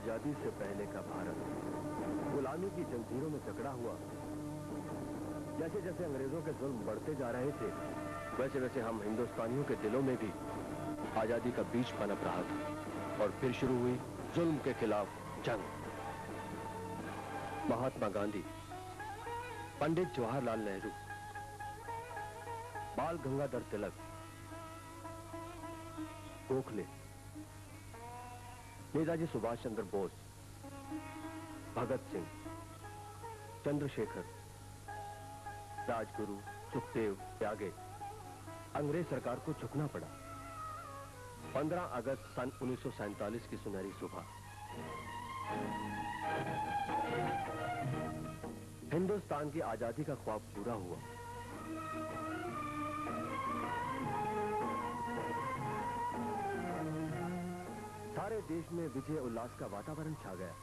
आजादी से पहले का भारत गुलामी की जंजीरों में जकड़ा हुआ। जैसे जैसे अंग्रेजों के जुल्म बढ़ते जा रहे थे, वैसे वैसे हम हिंदुस्तानियों के दिलों में भी आजादी का बीज पनप रहा था। और फिर शुरू हुई जुल्म के खिलाफ जंग। महात्मा गांधी, पंडित जवाहरलाल नेहरू, बाल गंगाधर तिलक, गोखले, नेताजी सुभाष चंद्र बोस, भगत सिंह, चंद्रशेखर, राजगुरु, सुखदेव के आगे अंग्रेज सरकार को झुकना पड़ा। 15 अगस्त सन 1947 की सुनहरी सुबह हिंदुस्तान की आजादी का ख्वाब पूरा हुआ। सारे देश में विजय उल्लास का वातावरण छा गया।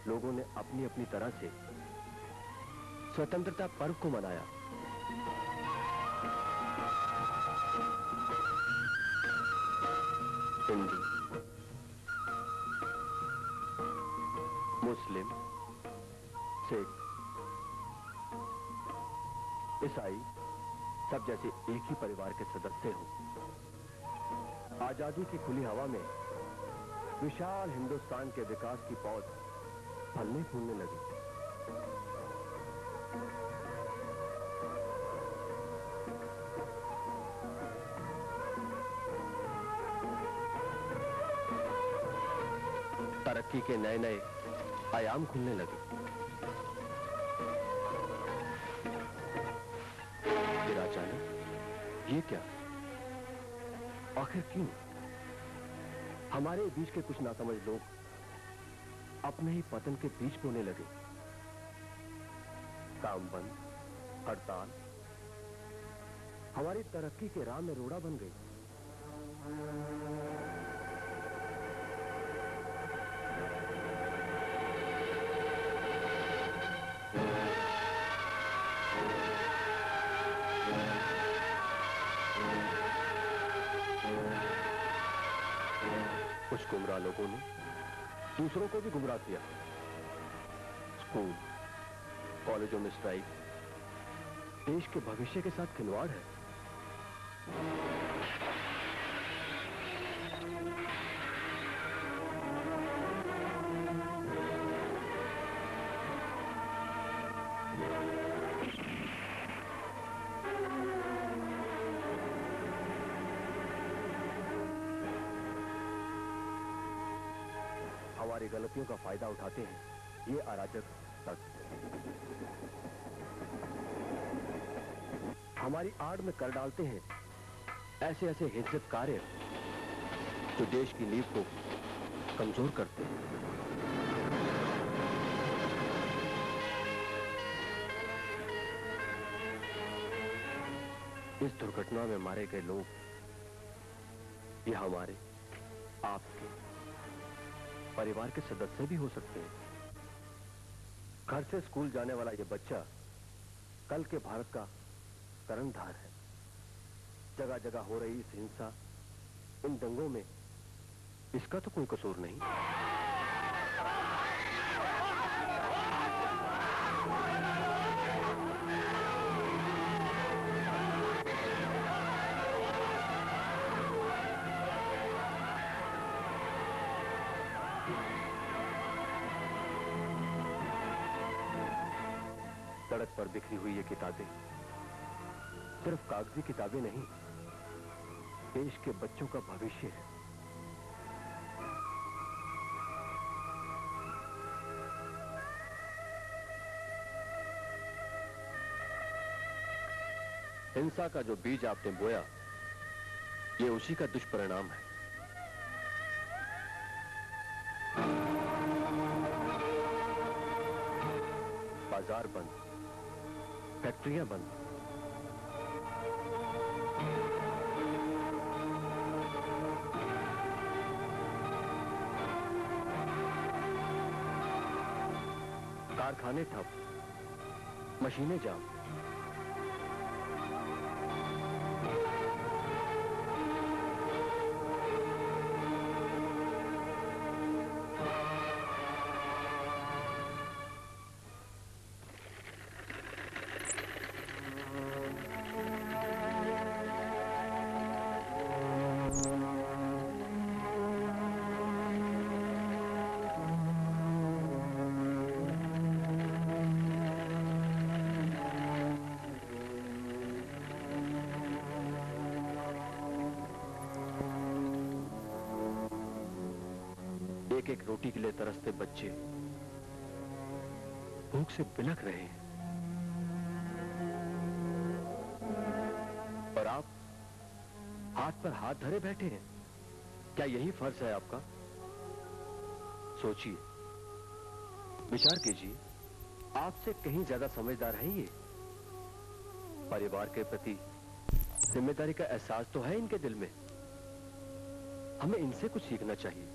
लोगों ने अपनी अपनी तरह से स्वतंत्रता पर्व को मनाया। हिंदू, मुस्लिम, सिख, ईसाई सब जैसे एक ही परिवार के सदस्य हो। आजादी की खुली हवा में विशाल हिंदुस्तान के विकास की पौध फलने फूलने लगी। तरक्की के नए नए आयाम खुलने लगे। फिर अचानक ये क्या? आखिर क्यों? हमारे बीच के कुछ नासमझ लोग अपने ही पतन के बीज बोने लगे। काम बंद, हड़ताल हमारी तरक्की के राह में रोड़ा बन गई। कुछ गुमराह लोगों ने दूसरों को भी गुमराह किया। स्कूल, कॉलेजों में स्ट्राइक देश के भविष्य के साथ खिलवाड़ है। हमारी गलतियों का फायदा उठाते हैं ये अराजक तत्व। हमारी आड़ में कर डालते हैं ऐसे ऐसे हिज्जत कार्य जो देश की नींव को कमजोर करते हैं। इस दुर्घटना में मारे गए लोग ये हमारे, आपके परिवार के सदस्य भी हो सकते हैं। घर से स्कूल जाने वाला ये बच्चा कल के भारत का कर्णधार है। जगह जगह हो रही इस हिंसा, इन दंगों में इसका तो कोई कसूर नहीं। सड़क पर बिखरी हुई ये किताबें सिर्फ कागजी किताबें नहीं, देश के बच्चों का भविष्य है। हिंसा का जो बीज आपने बोया, ये उसी का दुष्परिणाम है। बाजार बंद, फैक्ट्रियां बंद, कारखाने ठप, मशीनें जाम। एक एक रोटी के लिए तरसते बच्चे भूख से बिलख रहे हैं, और आप हाथ पर हाथ धरे बैठे हैं। क्या यही फर्ज है आपका? सोचिए, विचार कीजिए, आपसे कहीं ज्यादा समझदार है ये। परिवार के प्रति जिम्मेदारी का एहसास तो है इनके दिल में। हमें इनसे कुछ सीखना चाहिए।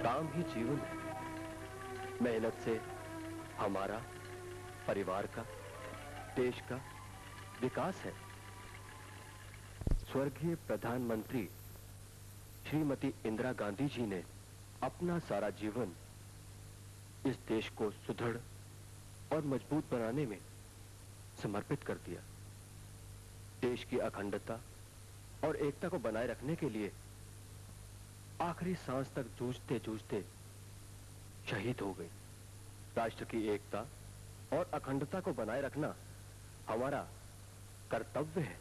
काम ही जीवन है। मेहनत से हमारा, परिवार का, देश का विकास है। स्वर्गीय प्रधानमंत्री श्रीमती इंदिरा गांधी जी ने अपना सारा जीवन इस देश को सुदृढ़ और मजबूत बनाने में समर्पित कर दिया। देश की अखंडता और एकता को बनाए रखने के लिए आखिरी सांस तक जूझते जूझते शहीद हो गए। राष्ट्र की एकता और अखंडता को बनाए रखना हमारा कर्तव्य है।